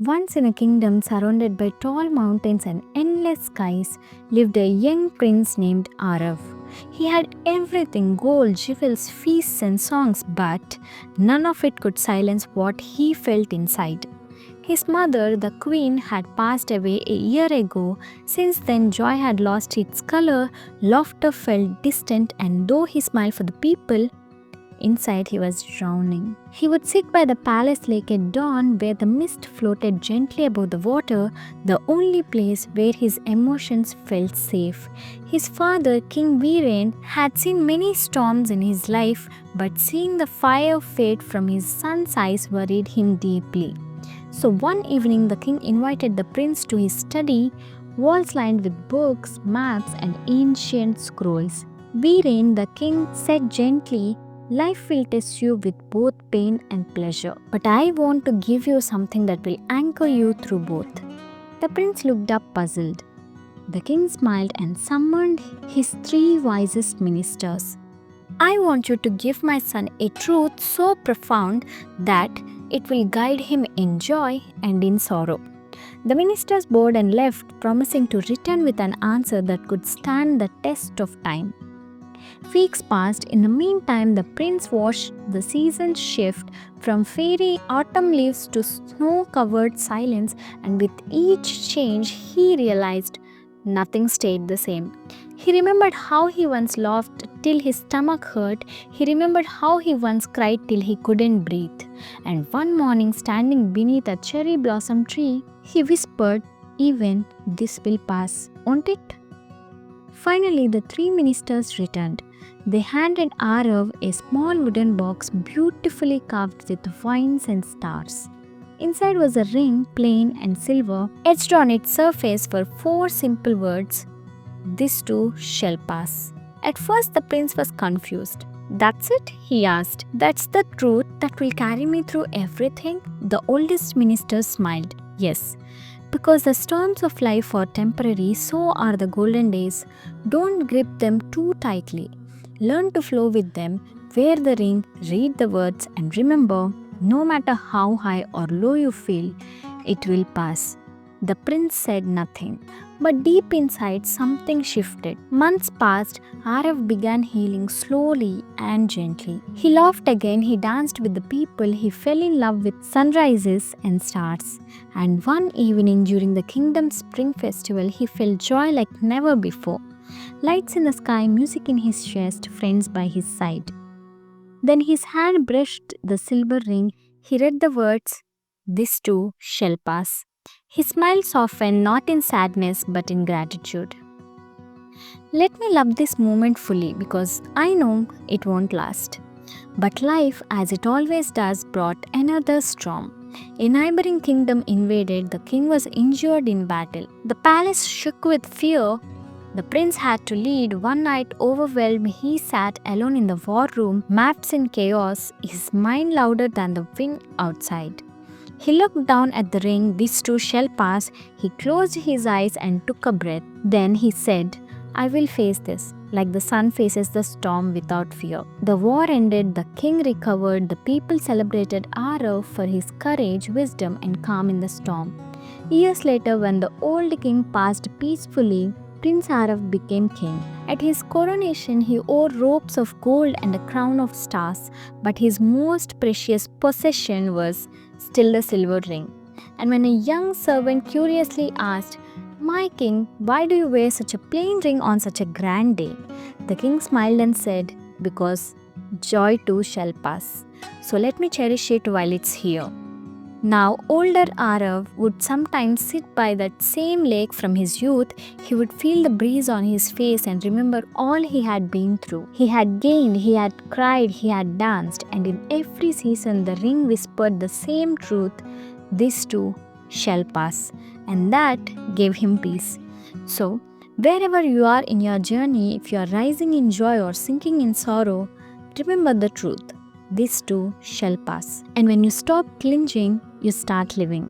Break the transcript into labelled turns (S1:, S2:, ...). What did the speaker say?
S1: Once in a kingdom surrounded by tall mountains and endless skies lived a young prince named Arav. He had everything gold, jewels, feasts, and songs, but none of it could silence what he felt inside. His mother, the queen, had passed away a year ago. Since then, joy had lost its color, laughter felt distant, and though he smiled for the people, inside he was drowning. He would sit by the palace lake at dawn where the mist floated gently above the water, the only place where his emotions felt safe. His father, King Viren, had seen many storms in his life, but seeing the fire fade from his son's eyes worried him deeply. So one evening the king invited the prince to his study, walls lined with books, maps, and ancient scrolls. Viren, the king, said gently, "Life will test you with both pain and pleasure, but I want to give you something that will anchor you through both." The prince looked up puzzled. The king smiled and summoned his three wisest ministers. "I want you to give my son a truth so profound that it will guide him in joy and in sorrow." The ministers bowed and left, promising to return with an answer that could stand the test of time. Weeks passed. In the meantime, the prince watched the seasons shift from fairy autumn leaves to snow covered silence, and with each change, he realized nothing stayed the same. He remembered how he once laughed till his stomach hurt. He remembered how he once cried till he couldn't breathe. And one morning, standing beneath a cherry blossom tree, he whispered, "Even this will pass, won't it?" Finally, the three ministers returned. They handed Arav a small wooden box beautifully carved with vines and stars. Inside was a ring, plain and silver. Etched on its surface were four simple words: "This too shall pass." At first, the prince was confused. "That's it?" he asked. "That's the truth that will carry me through everything?" The oldest minister smiled. "Yes. Because the storms of life are temporary, so are the golden days. Don't grip them too tightly. Learn to flow with them. Wear the ring, read the words, and remember, no matter how high or low you feel, it will pass." The prince said nothing, but deep inside something shifted. Months passed. Arav began healing slowly and gently. He laughed again, he danced with the people, he fell in love with sunrises and stars. And one evening during the kingdom's spring festival, he felt joy like never before. Lights in the sky, music in his chest, friends by his side. Then his hand brushed the silver ring. He read the words, "This too shall pass." His smile softened, not in sadness but in gratitude. "Let me love this moment fully because I know it won't last." But life, as it always does, brought another storm. A neighboring kingdom invaded. The king was injured in battle. The palace shook with fear. The prince had to lead. One night, overwhelmed, he sat alone in the war room, maps in chaos, his mind louder than the wind outside. He looked down at the ring. "This too shall pass." He closed his eyes and took a breath. Then he said, "I will face this, like the sun faces the storm without fear." The war ended, the king recovered, the people celebrated Arav for his courage, wisdom, and calm in the storm. Years later, when the old king passed peacefully, Prince Arav became king. At his coronation, he wore robes of gold and a crown of stars, but his most precious possession was still the silver ring. And when a young servant curiously asked, "My king, why do you wear such a plain ring on such a grand day?" the king smiled and said, "Because joy too shall pass. So let me cherish it while it's here." Now, older Arav would sometimes sit by that same lake from his youth. He would feel the breeze on his face and remember all he had been through. He had gained, he had cried, he had danced, and in every season the ring whispered the same truth: "This too shall pass." And that gave him peace. So, wherever you are in your journey, if you are rising in joy or sinking in sorrow, remember the truth: this too shall pass. And when you stop clinging, you start living.